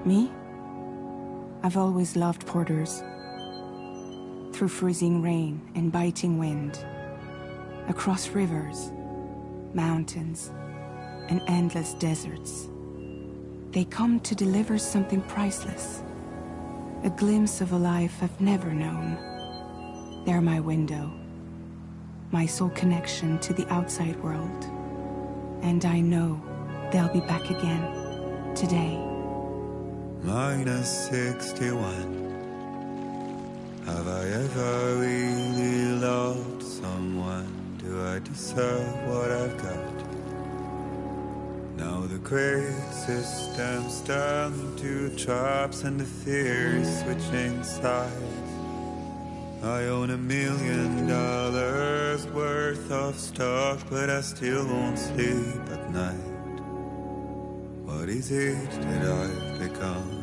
Me? I've always loved porters. Through freezing rain and biting wind, across rivers, mountains, and endless deserts, they come to deliver something priceless, a glimpse of a life I've never known. They're my window, my sole connection to the outside world, and I know they'll be back again today. -61. Have I ever really loved someone? Do I deserve what I've got? Now the great system's turned into traps and the fear is switching sides. I own $1 million worth of stock, but I still won't sleep at night. What is it that I've become?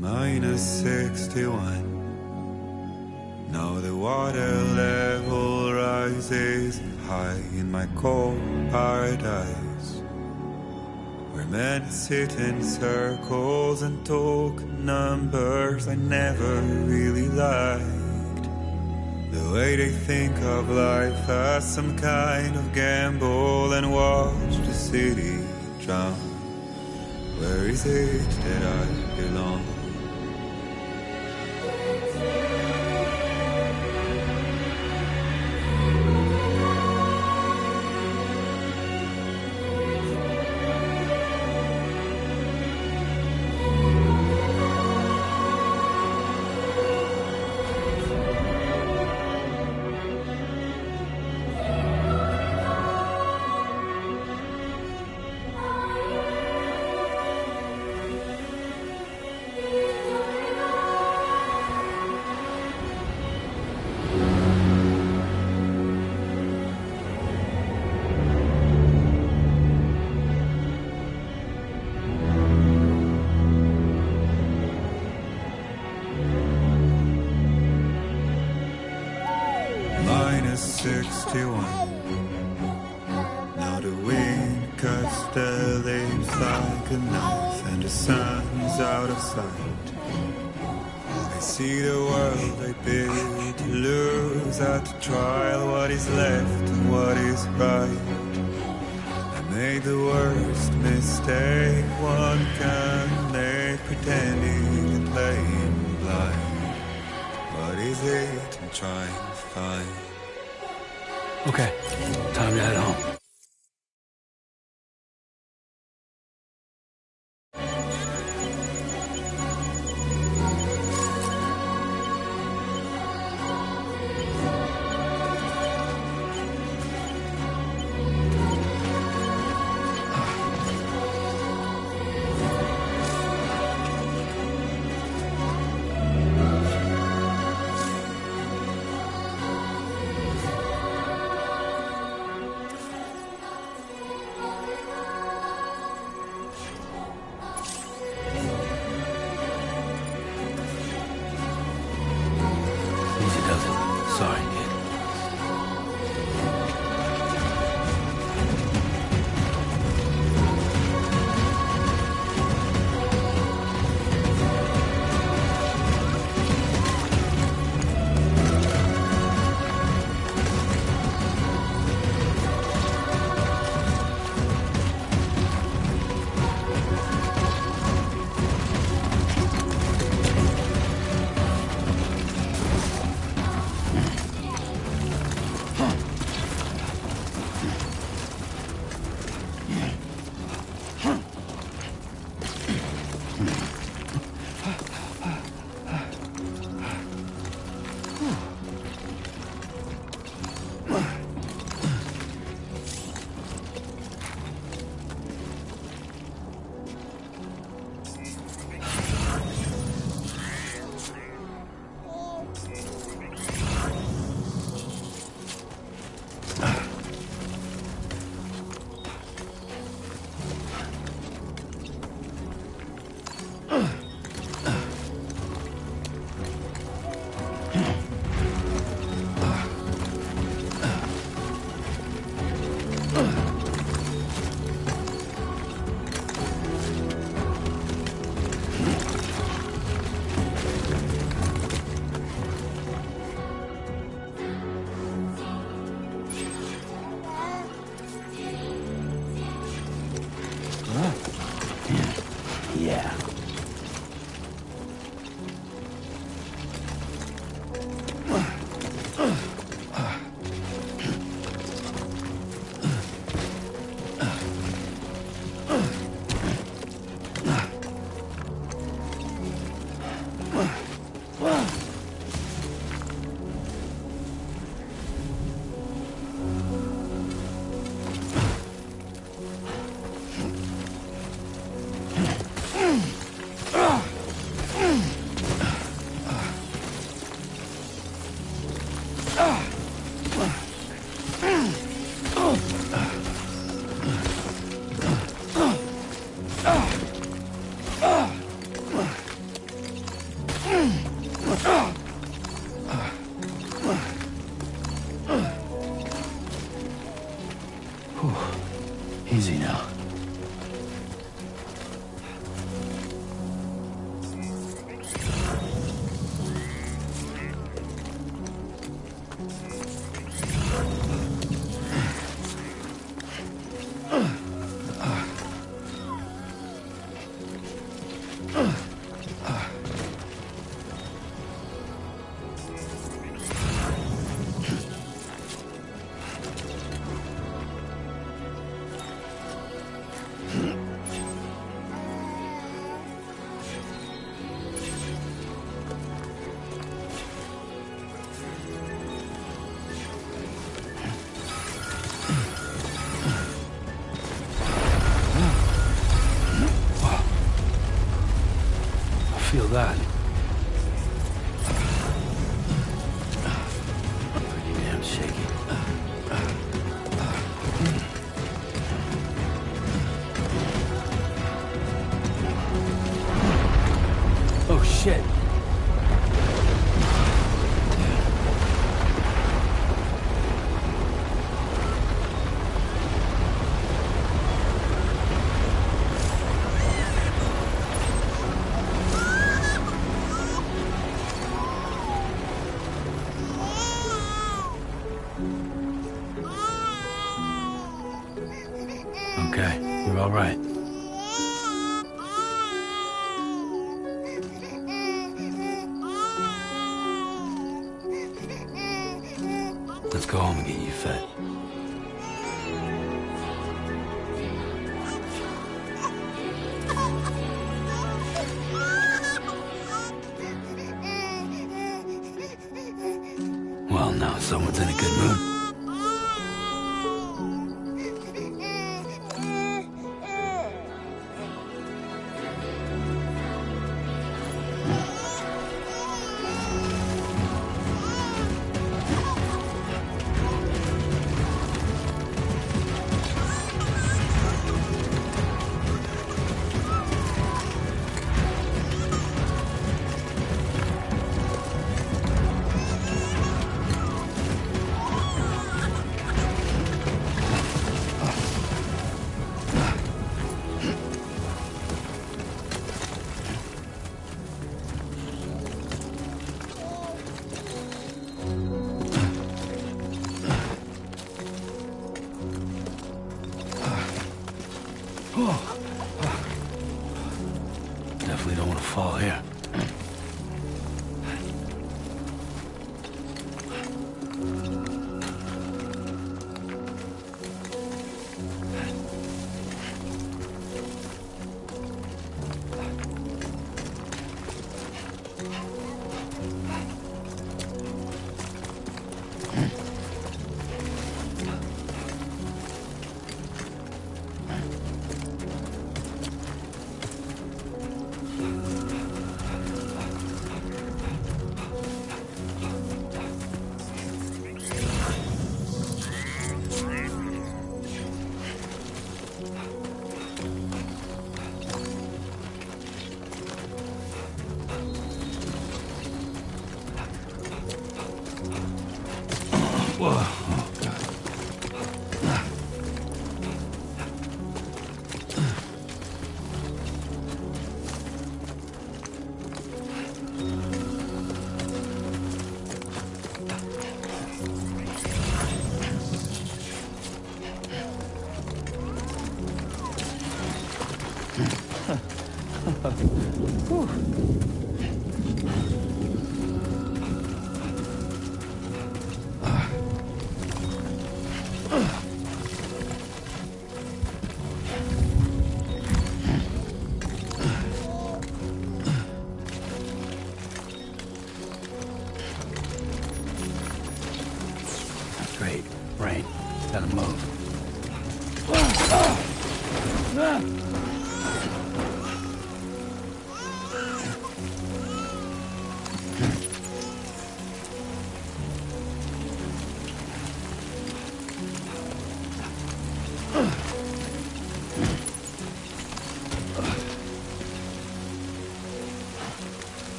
-61. Now the water level rises high in my cold paradise, where men sit in circles and talk numbers I never really liked. The way they think of life as some kind of gamble and watch the city drown. Where is it that I belong? -61. Now the wind cuts the leaves like a knife and the sun's out of sight. I see the world I built to lose at the trial. What is left and what is right? I made the worst mistake one can make, pretending and playing blind. What is it I'm trying to find? Okay, time to head home. Yeah. Easy now. Feel that. Pretty damn shaky. Oh shit. Okay, you're all right. Let's go home and get you fed. Well, now someone's in a good mood. Definitely don't want to fall here. Whoa. Oh, God. Great. Rain. Gotta move.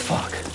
Fuck.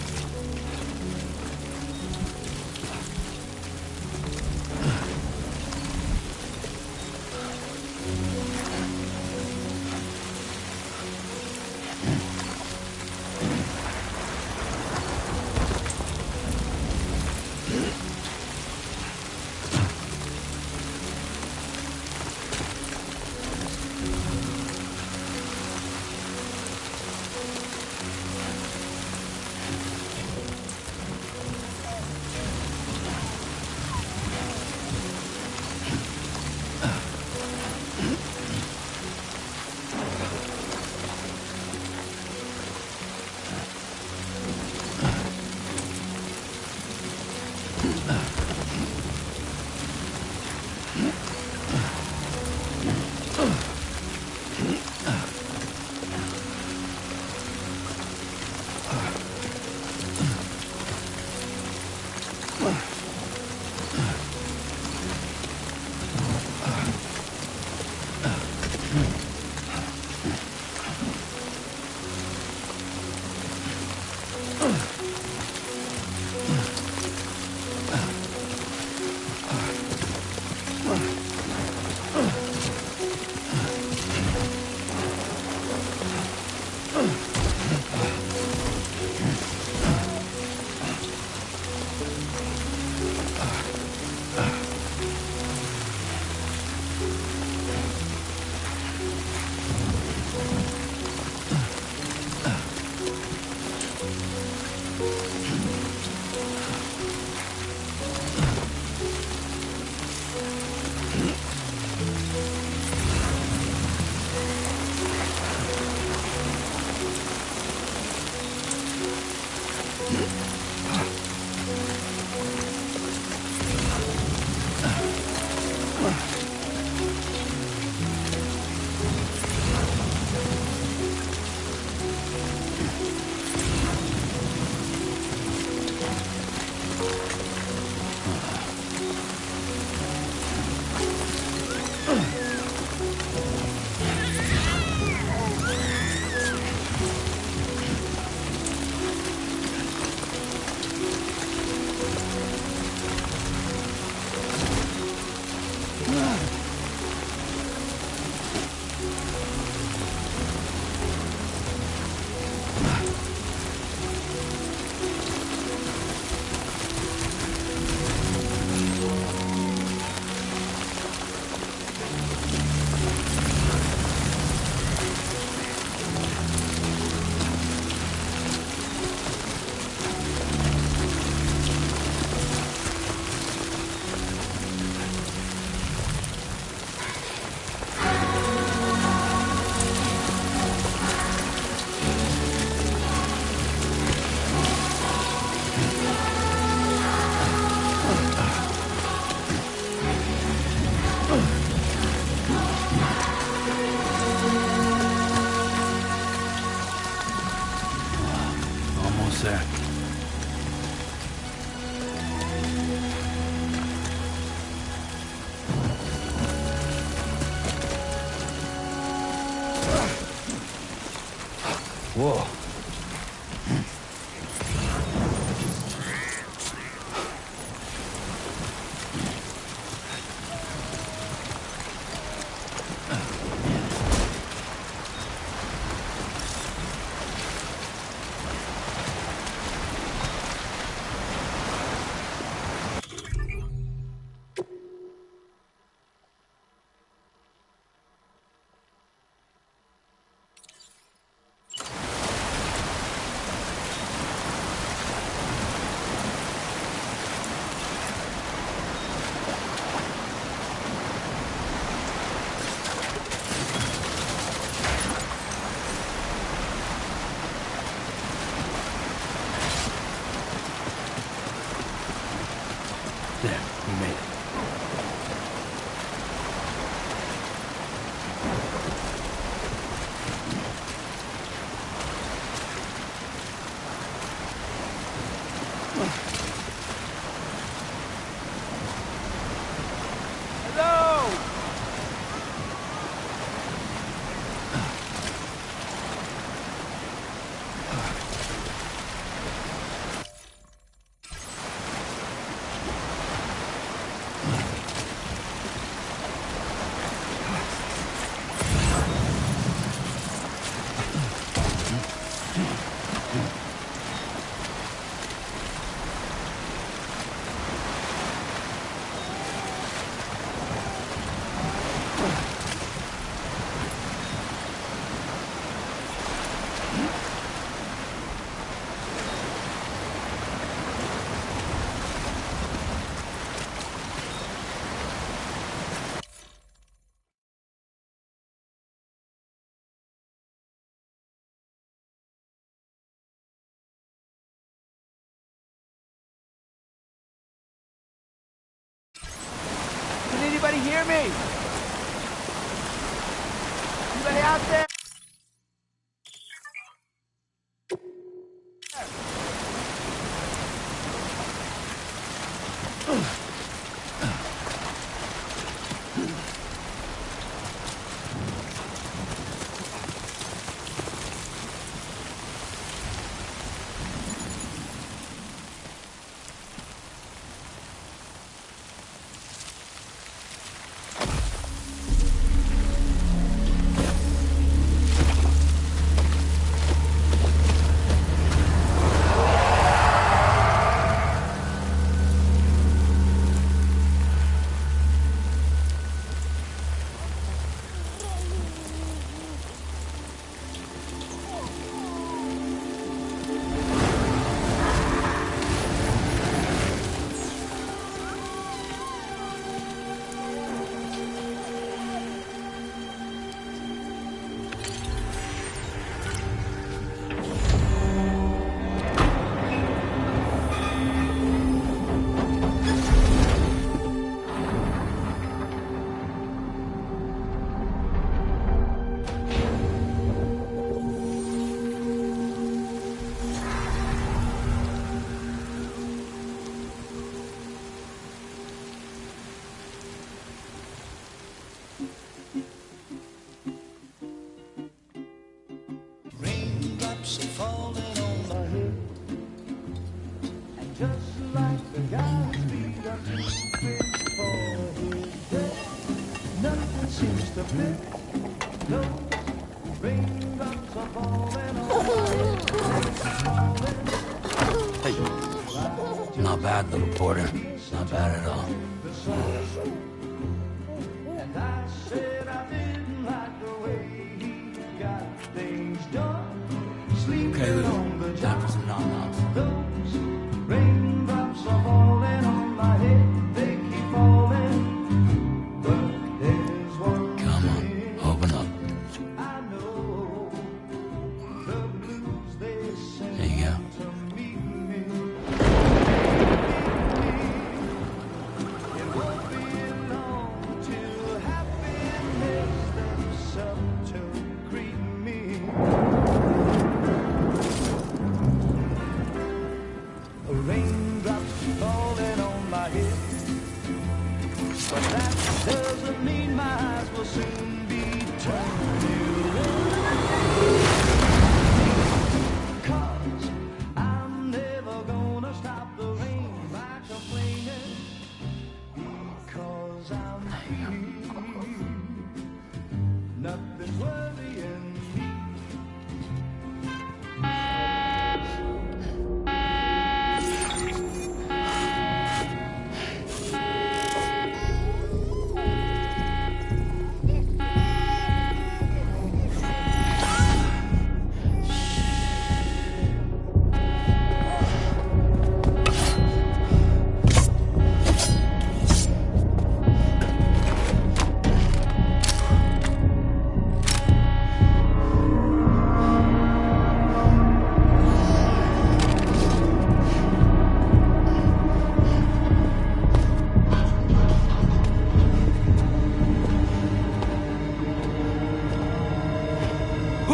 Whoa. Can anybody hear me? Anybody out there? Raindrops are falling on my head, and just like the guy's feet are too big for his head, nothing seems to fit. Those raindrops are falling on my head. Hey, not bad, little porter. Not bad at all. And I said I didn't like the way he got things done. Okay, Lou. Time for some nom-noms. Those raindrops are falling on my head. They keep falling, but there's one Come on, thing open up. I know. The blues they send There you go. to meet me. It won't be long till happiness steps up to greet me. Raindrops falling on my head, but that doesn't mean my eyes will soon be turning red. 'Cause I'm never gonna stop the rain by complaining, because I'm free. Nothing's worrying me.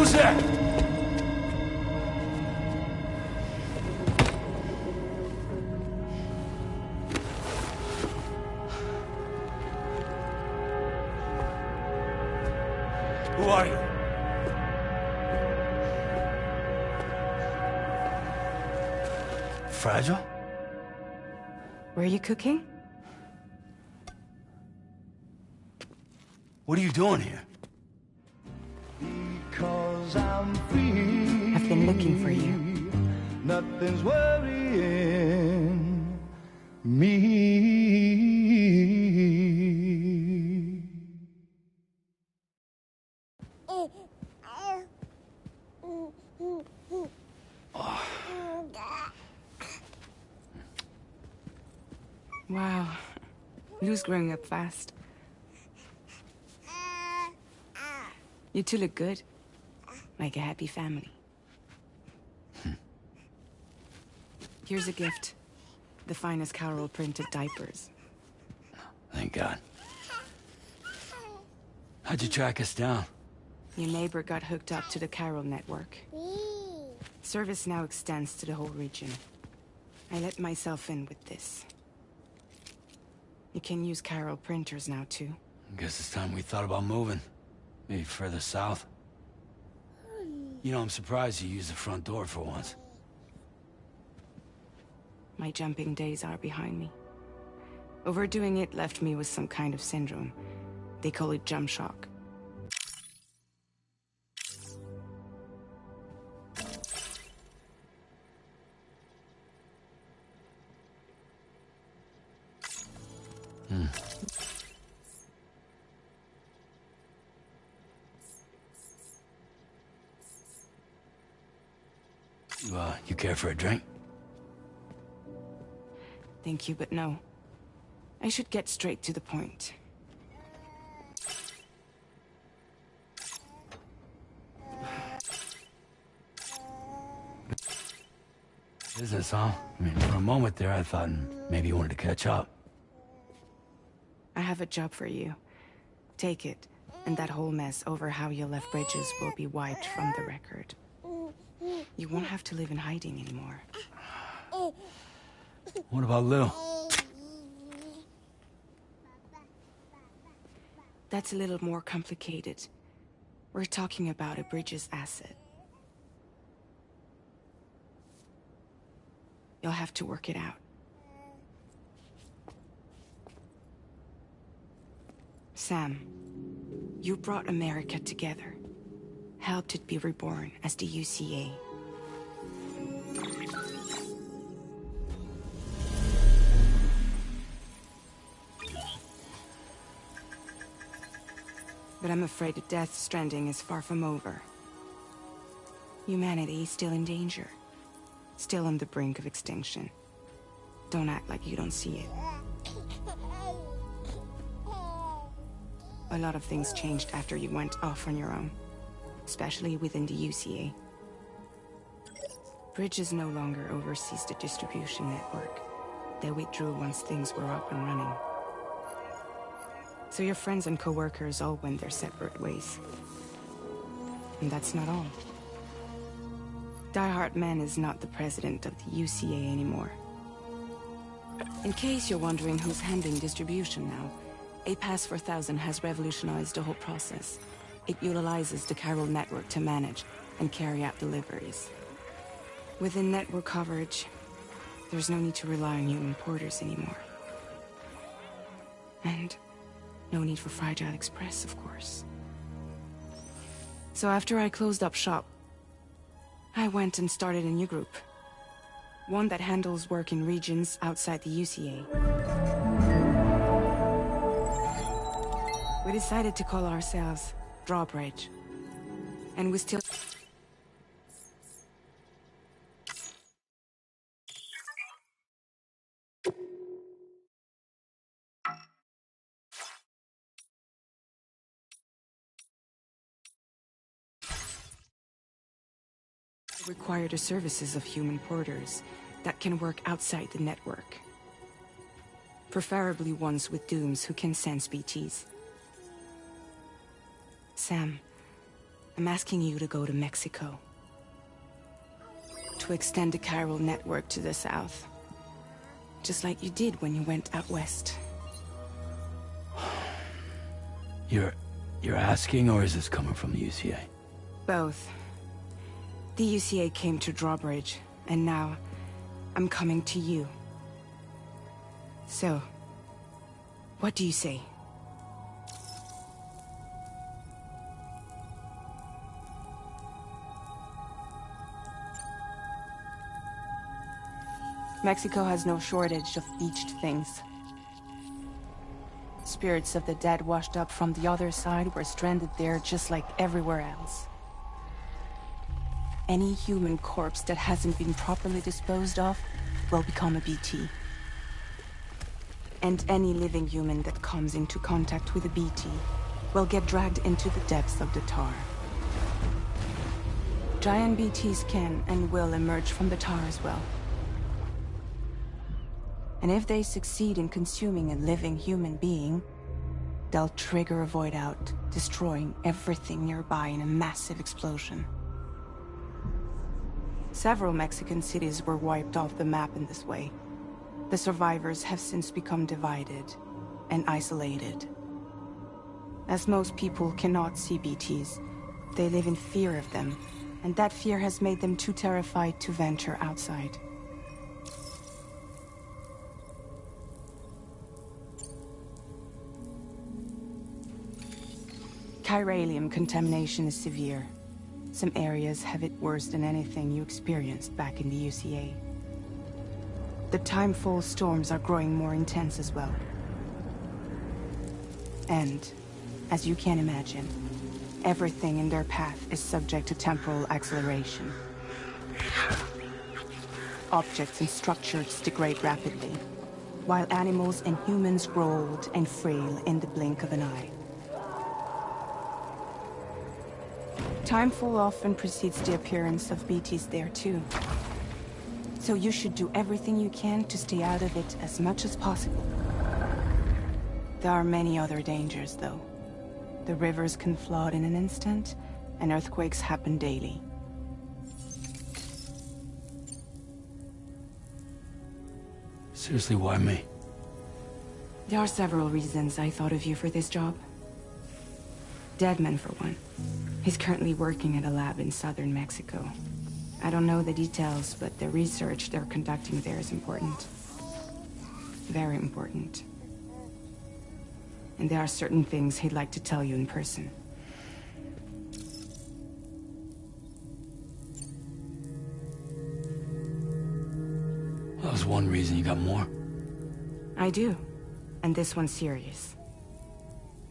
Who's there? Who are you? Fragile? Were you cooking? What are you doing here? Because I'm free. I've been looking for you. Nothing's worrying me. Wow. Lou's growing up fast. You two look good. Like a happy family. Here's a gift. The finest Carol printed diapers. Thank God. How'd you track us down? Your neighbor got hooked up to the Carol network. Service now extends to the whole region. I let myself in with this. You can use Carol printers now, too. Guess it's time we thought about moving. Maybe further south. You know, I'm surprised you used the front door for once. My jumping days are behind me. Overdoing it left me with some kind of syndrome. They call it jump shock. You care for a drink? Thank you, but no. I should get straight to the point. Business, huh? I mean, for a moment there, I thought maybe you wanted to catch up. I have a job for you. Take it, and that whole mess over how you left Bridges will be wiped from the record. You won't have to live in hiding anymore. What about Lou? That's a little more complicated. We're talking about a Bridges asset. You'll have to work it out. Sam, you brought America together. Helped it be reborn as the UCA. But I'm afraid that Death Stranding is far from over. Humanity is still in danger. Still on the brink of extinction. Don't act like you don't see it. A lot of things changed after you went off on your own. Especially within the UCA. Bridges no longer oversees the distribution network. They withdrew once things were up and running. So your friends and co-workers all went their separate ways. And that's not all. Die Hard Man is not the president of the UCA anymore. In case you're wondering who's handling distribution now, a ps5 has revolutionized the whole process. It utilizes the Carol network to manage and carry out deliveries. Within network coverage, there's no need to rely on human porters anymore. And no need for Fragile Express, of course. So after I closed up shop, I went and started a new group. One that handles work in regions outside the UCA. We decided to call ourselves Drawbridge. And we still... require the services of human porters that can work outside the network. Preferably ones with dooms who can sense BTs. Sam, I'm asking you to go to Mexico. To extend the chiral network to the south. Just like you did when you went out west. You're asking, or is this coming from the UCA? Both. The UCA came to Drawbridge, and now I'm coming to you. So, what do you say? Mexico has no shortage of beached things. Spirits of the dead washed up from the other side were stranded there just like everywhere else. Any human corpse that hasn't been properly disposed of will become a BT. And any living human that comes into contact with a BT will get dragged into the depths of the tar. Giant BTs can and will emerge from the tar as well. And if they succeed in consuming a living human being, they'll trigger a void out, destroying everything nearby in a massive explosion. Several Mexican cities were wiped off the map in this way. The survivors have since become divided and isolated. As most people cannot see BTs, they live in fear of them, and that fear has made them too terrified to venture outside. Chiralium contamination is severe. Some areas have it worse than anything you experienced back in the UCA. The timefall storms are growing more intense as well. And, as you can imagine, everything in their path is subject to temporal acceleration. Objects and structures degrade rapidly, while animals and humans grow old and frail in the blink of an eye. Timefall often precedes the appearance of BTs there too. So you should do everything you can to stay out of it as much as possible. There are many other dangers though. The rivers can flood in an instant, and earthquakes happen daily. Seriously, why me? There are several reasons I thought of you for this job. Deadman, for one. He's currently working at a lab in southern Mexico. I don't know the details, but the research they're conducting there is important. Very important. And there are certain things he'd like to tell you in person. That was one reason. You got more? I do. And this one's serious.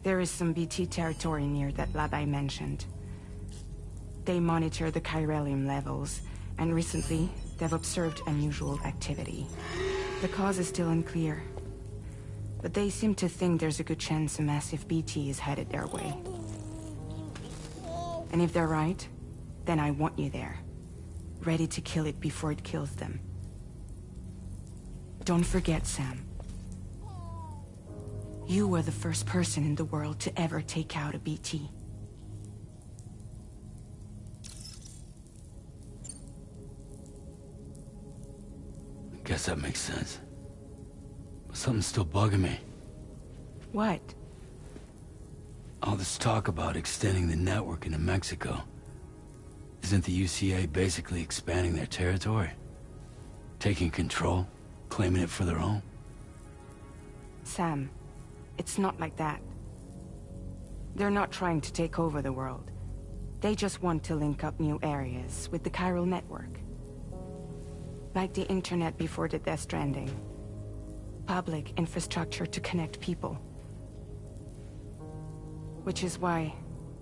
There is some BT territory near that lab I mentioned. They monitor the chiralium levels, and recently, they've observed unusual activity. The cause is still unclear, but they seem to think there's a good chance a massive BT is headed their way. And if they're right, then I want you there, ready to kill it before it kills them. Don't forget, Sam. You were the first person in the world to ever take out a BT. Guess that makes sense. But something's still bugging me. What? All this talk about extending the network into Mexico. Isn't the UCA basically expanding their territory? Taking control? Claiming it for their own? Sam, it's not like that. They're not trying to take over the world. They just want to link up new areas with the chiral network. Like the internet before the Death Stranding. Public infrastructure to connect people. Which is why,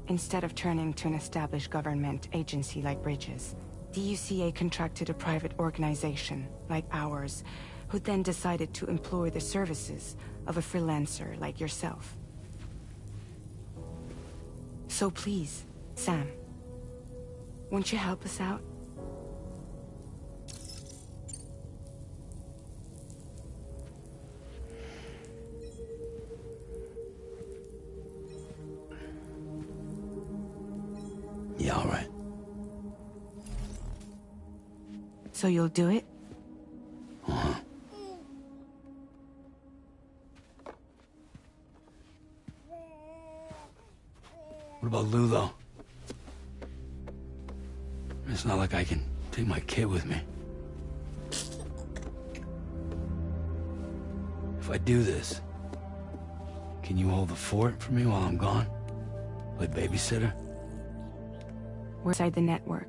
instead of turning to an established government agency like Bridges, the UCA contracted a private organization, like ours, who then decided to employ the services of a freelancer like yourself. So please, Sam, won't you help us out? Yeah, all right. So you'll do it? Uh-huh. What about Lou, though? It's not like I can take my kid with me. If I do this, can you hold the fort for me while I'm gone? Play babysitter? We're inside the network.